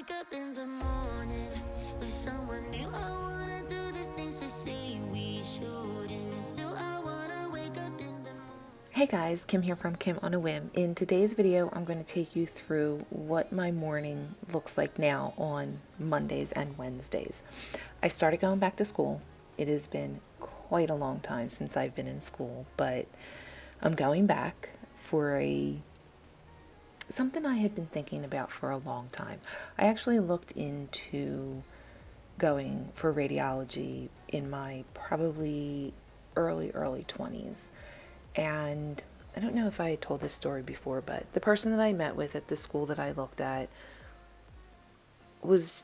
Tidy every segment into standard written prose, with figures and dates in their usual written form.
wake up in the morning with someone new. I wanna do the things they say we shouldn't do. I wanna wake up in the morning. Hey guys, Kim here from Kim on a Whim. In today's video, I'm going to take you through what my morning looks like now on Mondays and Wednesdays. I started going back to school. It has been quite a long time since I've been in school, but I'm going back for something I had been thinking about for a long time. I actually looked into going for radiology in my probably early 20s. And I don't know if I had told this story before, but the person that I met with at the school that I looked at was,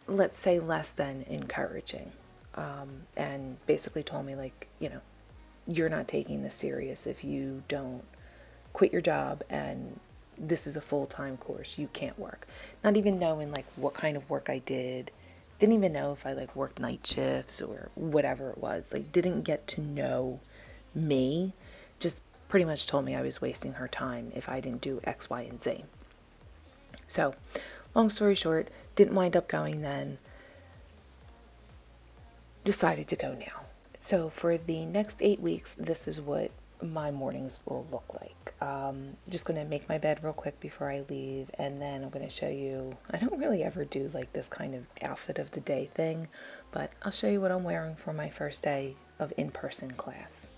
let's say, less than encouraging. And basically told me, like, you're not taking this serious if you don't quit your job, and this is a full-time course. You can't work. Not even knowing like what kind of work I did. Didn't even know if I like worked night shifts or whatever it was. Like, didn't get to know me. Just pretty much told me I was wasting her time if I didn't do X, Y, and Z. So, long story short, didn't wind up going then. Decided to go now. So for the next 8 weeks, this is what my mornings will look like. Just going to make my bed real quick before I leave, and then I'm going to show you, I don't really ever do like this kind of outfit of the day thing, but I'll show you what I'm wearing for my first day of in-person class.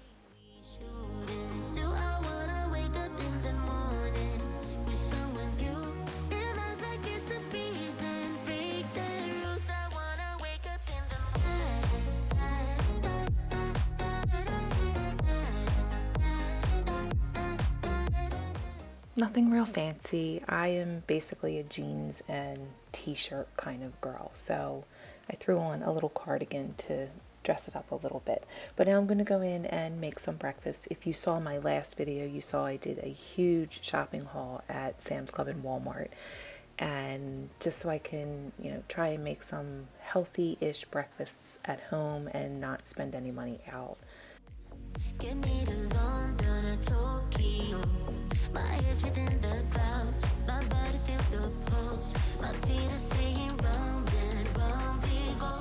Nothing real fancy. I am basically a jeans and t-shirt kind of girl, so I threw on a little cardigan to dress it up a little bit. But now I'm going to go in and make some breakfast. If you saw my last video, you saw I did a huge shopping haul at Sam's Club and Walmart, and just so I can, try and make some healthy-ish breakfasts at home and not spend any money out. Get me to London or Tokyo. My head's within the clouds. My body feels the pulse. My feet are saying round and round we go.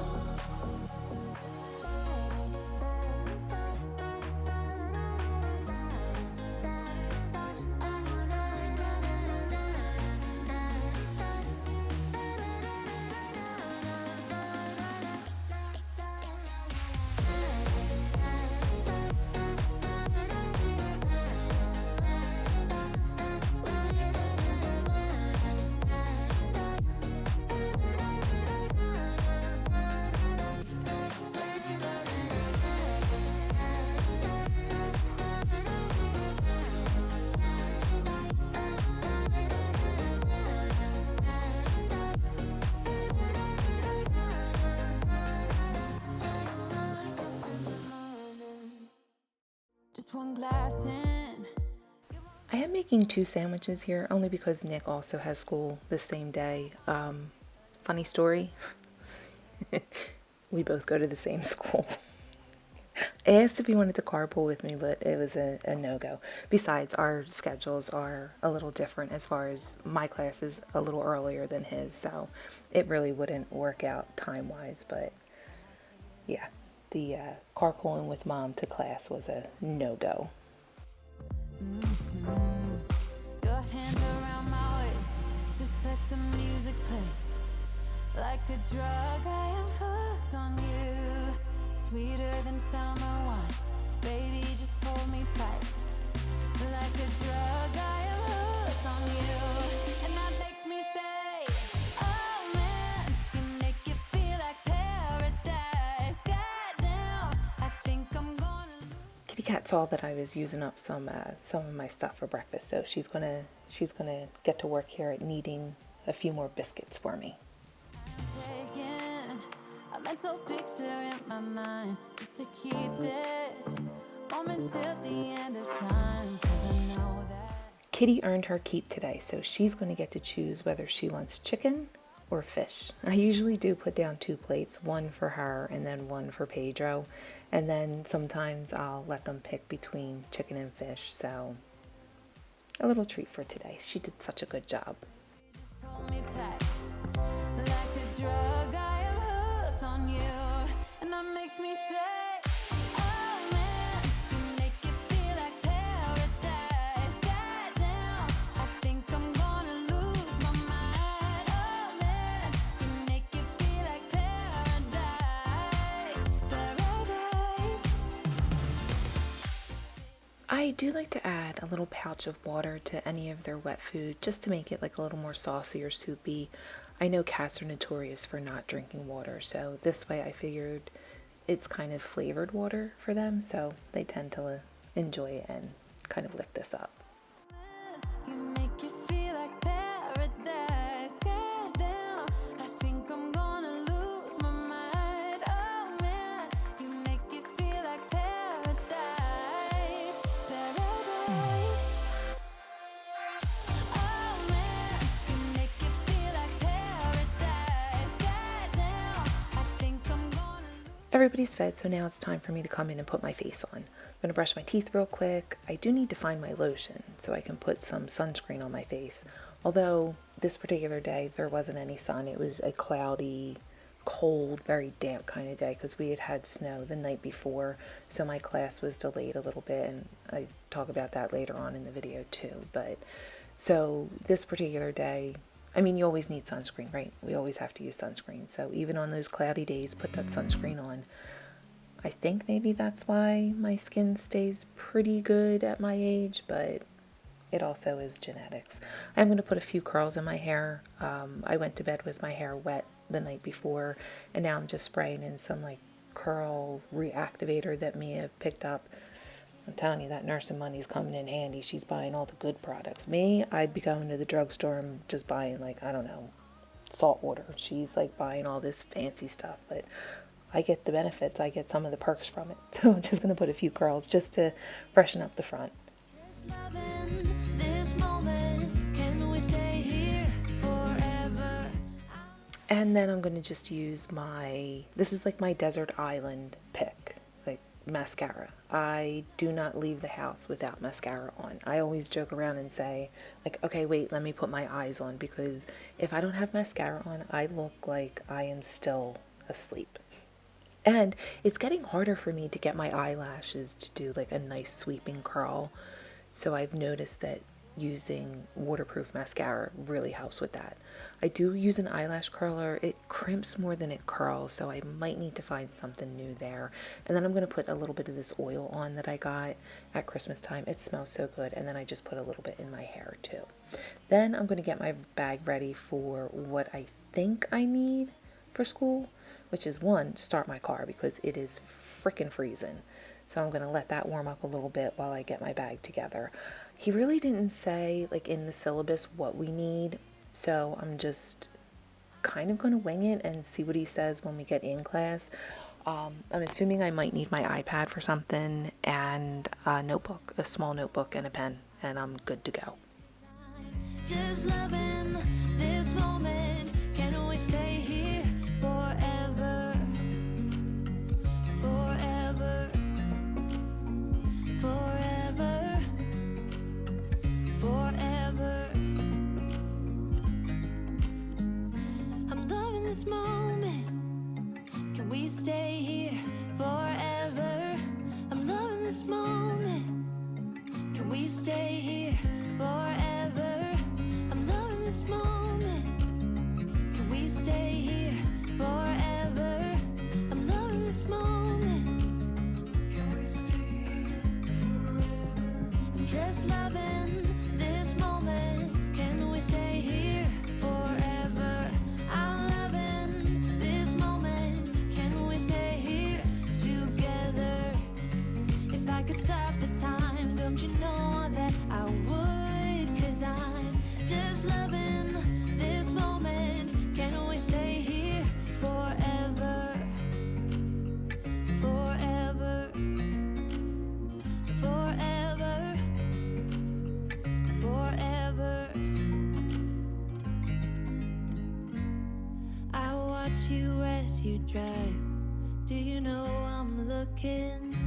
Just one glass in. I am making 2 sandwiches here only because Nick also has school the same day. Funny story, we both go to the same school. I asked if he wanted to carpool with me, but it was a no-go. Besides, our schedules are a little different as far as my class is a little earlier than his, so it really wouldn't work out time-wise. But yeah, the carpooling with mom to class was a no-go. Your hands around my waist, just let the music play. Like a drug, I am hooked on you. Sweeter than summer wine, baby, just hold me tight. Like a drug, I am hooked on you. And that makes me say, oh man, you make it feel like paradise. Goddamn, I think I'm gonna lose. Kitty Cat saw that I was using up some of my stuff for breakfast, so she's gonna get to work here at kneading a few more biscuits for me. Taking a mental picture in my mind just to keep this moment till the end of time, 'cause I know that Kitty earned her keep today, so she's going to get to choose whether she wants chicken or fish. I usually do put down 2 plates, one for her and then one for Pedro, and then sometimes I'll let them pick between chicken and fish, so a little treat for today. She did such a good job. hold me tight. me say, oh man, you make it feel like paradise. Goddamn, I think I'm gonna lose my mind. Oh man, you make it feel like paradise. Paradise. I do like to add a little pouch of water to any of their wet food just to make it like a little more saucy or soupy. I know cats are notorious for not drinking water, so this way I figured it's kind of flavored water for them, so they tend to enjoy it and kind of lick this up. You make it feel like paradise. Goddamn, I think I'm gonna lose my mind. Oh man, you make it feel like paradise. Paradise. Oh man, you make it feel like paradise. Goddamn, I think I'm gonna lose. Everybody's fed, so now it's time for me to come in and put my face on. I'm gonna brush my teeth real quick. I do need to find my lotion so I can put some sunscreen on my face. Although this particular day there wasn't any sun. It was a cloudy, cold, very damp kind of day because we had had snow the night before, so my class was delayed a little bit, and I talk about that later on in the video too. But so this particular day, I mean, you always need sunscreen, right? We always have to use sunscreen. So even on those cloudy days, put that sunscreen on. I think maybe that's why my skin stays pretty good at my age, but it also is genetics. I'm going to put a few curls in my hair. I went to bed with my hair wet the night before, and now I'm just spraying in some like curl reactivator that Mia picked up. I'm telling you, that nursing money's coming in handy. She's buying all the good products. Me, I'd be going to the drugstore and just buying like, I don't know, salt water. She's like buying all this fancy stuff, but I get the benefits. I get some of the perks from it. So I'm just going to put a few curls just to freshen up the front. Just loving this moment. Can we stay here forever? And then I'm going to just use this is like my desert island pick, like mascara. I do not leave the house without mascara on. I always joke around and say, like, okay, wait, let me put my eyes on, because if I don't have mascara on, I look like I am still asleep. And it's getting harder for me to get my eyelashes to do like a nice sweeping curl. So I've noticed that using waterproof mascara really helps with that. I do use an eyelash curler. It crimps more than it curls, so I might need to find something new there. And then I'm going to put a little bit of this oil on that I got at Christmas time. It smells so good. And then I just put a little bit in my hair too. Then I'm going to get my bag ready for what I think I need for school, which is one, start my car because it is freaking freezing. So I'm going to let that warm up a little bit while I get my bag together. He really didn't say like in the syllabus what we need, so I'm just kind of going to wing it and see what he says when we get in class. I'm assuming I might need my iPad for something and a notebook, a small notebook and a pen, and I'm good to go. Just loving this moment. Can we stay here forever? Forever. Forever. Forever. I'm loving this moment. Can we stay here forever? I'm loving this moment. Can we stay here forever? I'm loving this moment. Can we stay here forever? I'm loving this moment. Can we stay here forever? I'm just loving this moment. Can we stay here forever? I'm loving this moment. Can we stay here together? If I could stop the time, don't you know that I would? 'Cause I'm just loving this moment. Can we stay here forever? Forever. Forever. Forever. I watch you as you drive. Do you know I'm looking?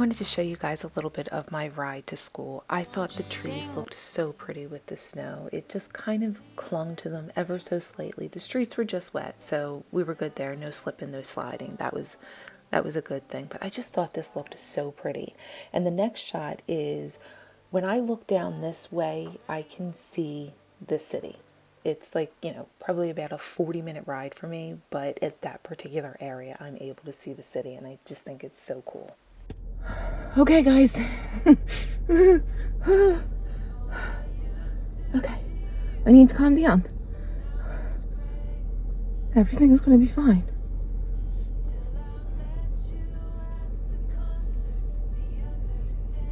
Wanted to show you guys a little bit of my ride to school. I thought the trees looked so pretty with the snow. It just kind of clung to them ever so slightly. The streets were just wet, so we were good there. No slipping, no sliding. That was a good thing. But I just thought this looked so pretty. And the next shot is when I look down this way, I can see the city. It's like, probably about a 40-minute ride for me, but at that particular area, I'm able to see the city, and I just think it's so cool. Okay, guys. Okay. I need to calm down. Everything's going to be fine.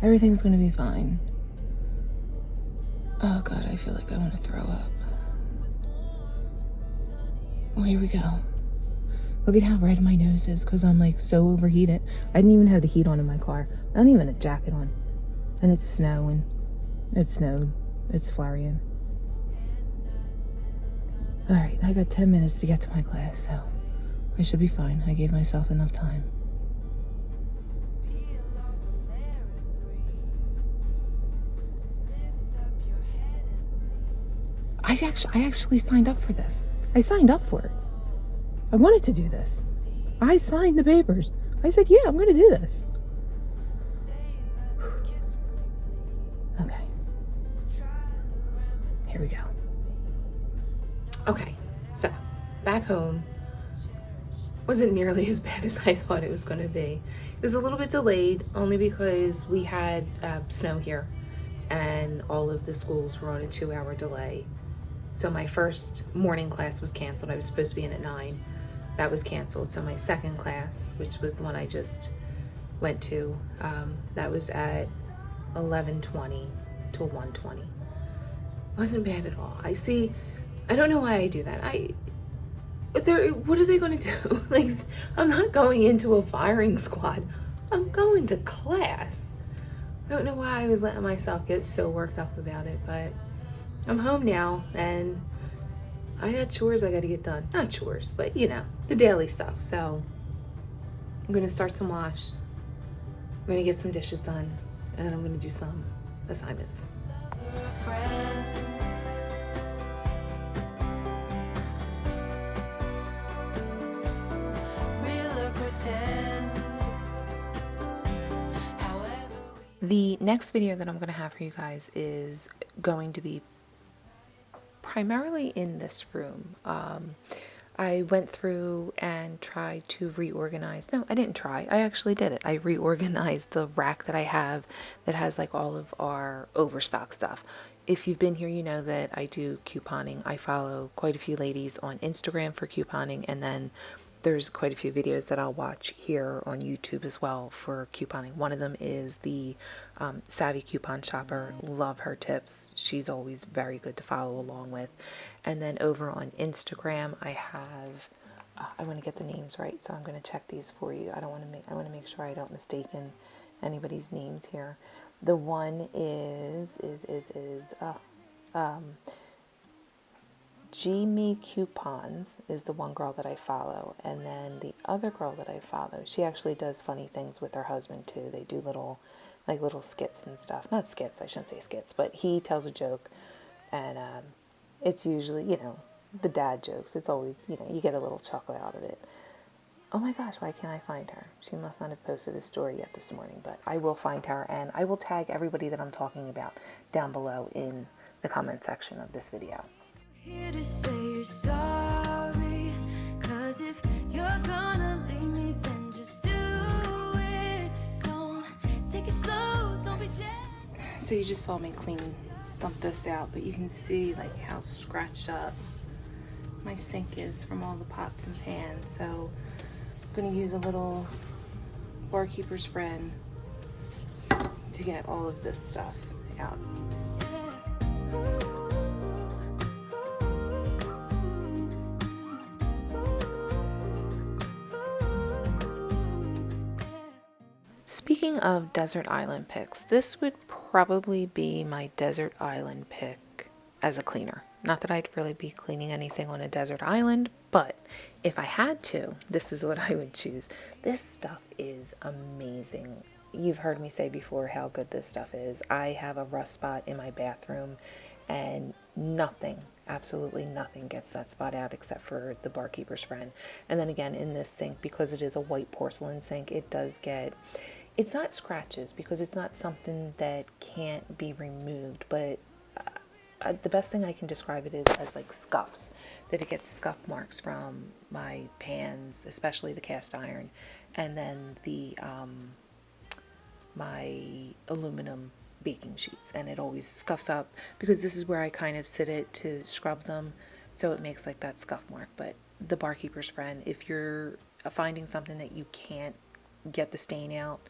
Everything's going to be fine. Oh, God, I feel like I want to throw up. Oh, here we go. Look at how red my nose is because I'm like so overheated. I didn't even have the heat on in my car. I don't even have a jacket on. And it's snowing. It snowed. It's flurrying. Alright, I got 10 minutes to get to my class, so I should be fine. I gave myself enough time. I actually signed up for this. I signed up for it. I wanted to do this. I signed the papers. I said, yeah, I'm going to do this. Okay. Here we go. Okay, so back home wasn't nearly as bad as I thought it was going to be. It was a little bit delayed only because we had snow here and all of the schools were on a 2-hour delay. So my first morning class was canceled. I was supposed to be in at 9. That was canceled. So my second class, which was the one I just went to, that was at 11:20 to 1:20. Wasn't bad at all. I don't know why I do that. What are they going to do? Like, I'm not going into a firing squad. I'm going to class. I don't know why I was letting myself get so worked up about it, but I'm home now and I got chores I got to get done. Not chores, but the daily stuff. So I'm going to start some wash. I'm going to get some dishes done and then I'm going to do some assignments. The next video that I'm going to have for you guys is going to be primarily in this room. I went through and tried to reorganize. No, I didn't try. I actually did it. I reorganized the rack that I have that has like all of our overstock stuff. If you've been here, you know that I do couponing. I follow quite a few ladies on Instagram for couponing, and then there's quite a few videos that I'll watch here on YouTube as well for couponing. One of them is the Savvy Coupon Shopper. Love her tips. She's always very good to follow along with. And then over on Instagram, I have, I want to get the names right, so I'm going to check these for you. I want to make sure I don't mistake anybody's names here. The one is G-Me Coupons is the one girl that I follow, and then the other girl that I follow, she actually does funny things with her husband too. They do little skits and stuff. Not skits, I shouldn't say skits, but he tells a joke, and it's usually, the dad jokes. It's always, you get a little chuckle out of it. Oh my gosh, why can't I find her? She must not have posted a story yet this morning, but I will find her, and I will tag everybody that I'm talking about down below in the comment section of this video. Here to say you're sorry, 'cause if you're gonna leave me, then just do it. Don't take it slow, don't be jealous. So you just saw me dump this out, but you can see like how scratched up my sink is from all the pots and pans. So I'm gonna use a little barkeeper spread to get all of this stuff out. Speaking of desert island picks, this would probably be my desert island pick as a cleaner. Not that I'd really be cleaning anything on a desert island, but if I had to, this is what I would choose. This stuff is amazing. you've heard me say before how good this stuff is. I have a rust spot in my bathroom, and nothing, absolutely nothing gets that spot out except for the barkeeper's friend. And then again, in this sink, because it is a white porcelain sink, it does get, it's not scratches because it's not something that can't be removed, but the best thing I can describe it is as like scuffs, that it gets scuff marks from my pans, especially the cast iron, and then the my aluminum baking sheets, and it always scuffs up because this is where I kind of sit it to scrub them, so it makes like that scuff mark. But the barkeeper's friend, if you're finding something that you can't get the stain out,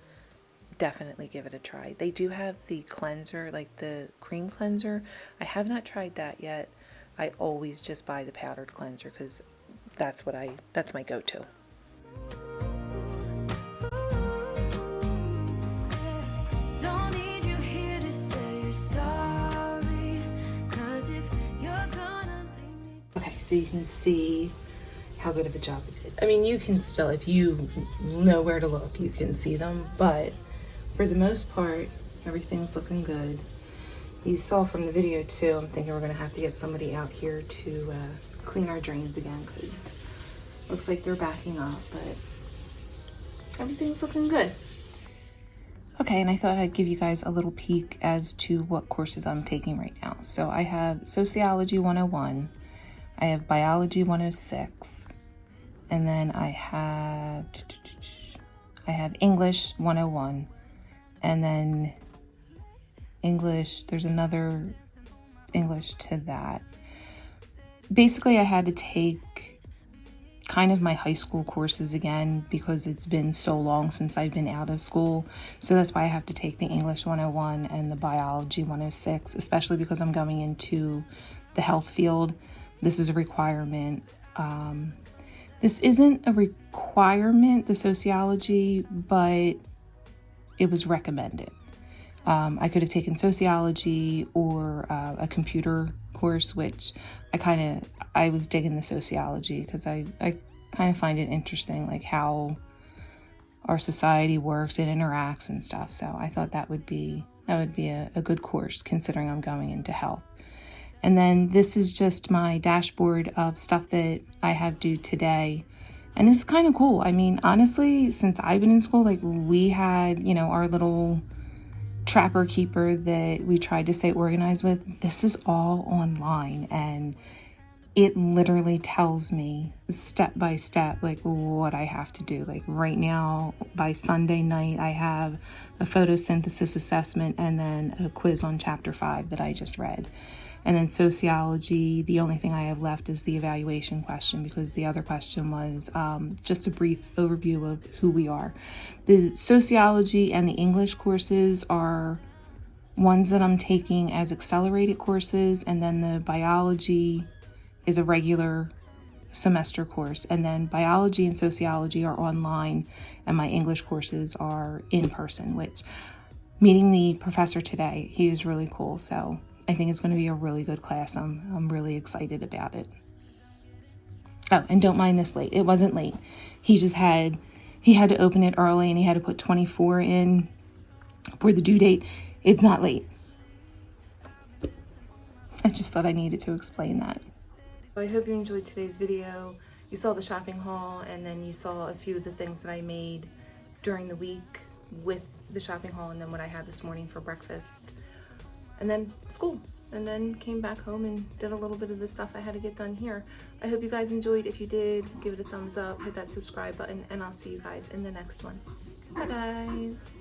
definitely give it a try. They do have the cleanser, like the cream cleanser. I have not tried that yet. I always just buy the powdered cleanser because that's my go-to. Don't need you here to say you're sorry, 'cause if you're gonna leave me. Okay, so you can see how good of a job it did. I mean, you can still, if you know where to look, you can see them, but for the most part, everything's looking good. You saw from the video too, I'm thinking we're gonna have to get somebody out here to clean our drains again because looks like they're backing up, but everything's looking good. Okay, and I thought I'd give you guys a little peek as to what courses I'm taking right now. So I have Sociology 101, I have Biology 106, and then I have English 101, and then English, there's another English to that. Basically, I had to take kind of my high school courses again because it's been so long since I've been out of school. So that's why I have to take the English 101 and the Biology 106, especially because I'm going into the health field. This is a requirement. This isn't a requirement, the sociology, but it was recommended. I could have taken sociology or a computer course, which I was digging the sociology because I kind of find it interesting, like how our society works and interacts and stuff. So I thought that would be a good course considering I'm going into health. And then this is just my dashboard of stuff that I have due today. And it's kind of cool. I mean, honestly, since I've been in school, like we had, our little trapper keeper that we tried to stay organized with. This is all online, and it literally tells me step by step, like what I have to do. Like right now, by Sunday night, I have a photosynthesis assessment and then a quiz on chapter 5 that I just read. And then sociology, the only thing I have left is the evaluation question because the other question was just a brief overview of who we are. The sociology and the English courses are ones that I'm taking as accelerated courses, and then the biology is a regular semester course, and then biology and sociology are online, and my English courses are in person, which meeting the professor today, he was really cool. So I think it's going to be a really good class. I'm really excited about it. Oh, and don't mind this late. It wasn't late. He had to open it early and he had to put 24 in for the due date. It's not late. I just thought I needed to explain that. I hope you enjoyed today's video. You saw the shopping haul, and then you saw a few of the things that I made during the week with the shopping haul, and then what I had this morning for breakfast. And then school, and then came back home and did a little bit of the stuff I had to get done here. I hope you guys enjoyed. If you did, give it a thumbs up, hit that subscribe button, and I'll see you guys in the next one. Bye guys.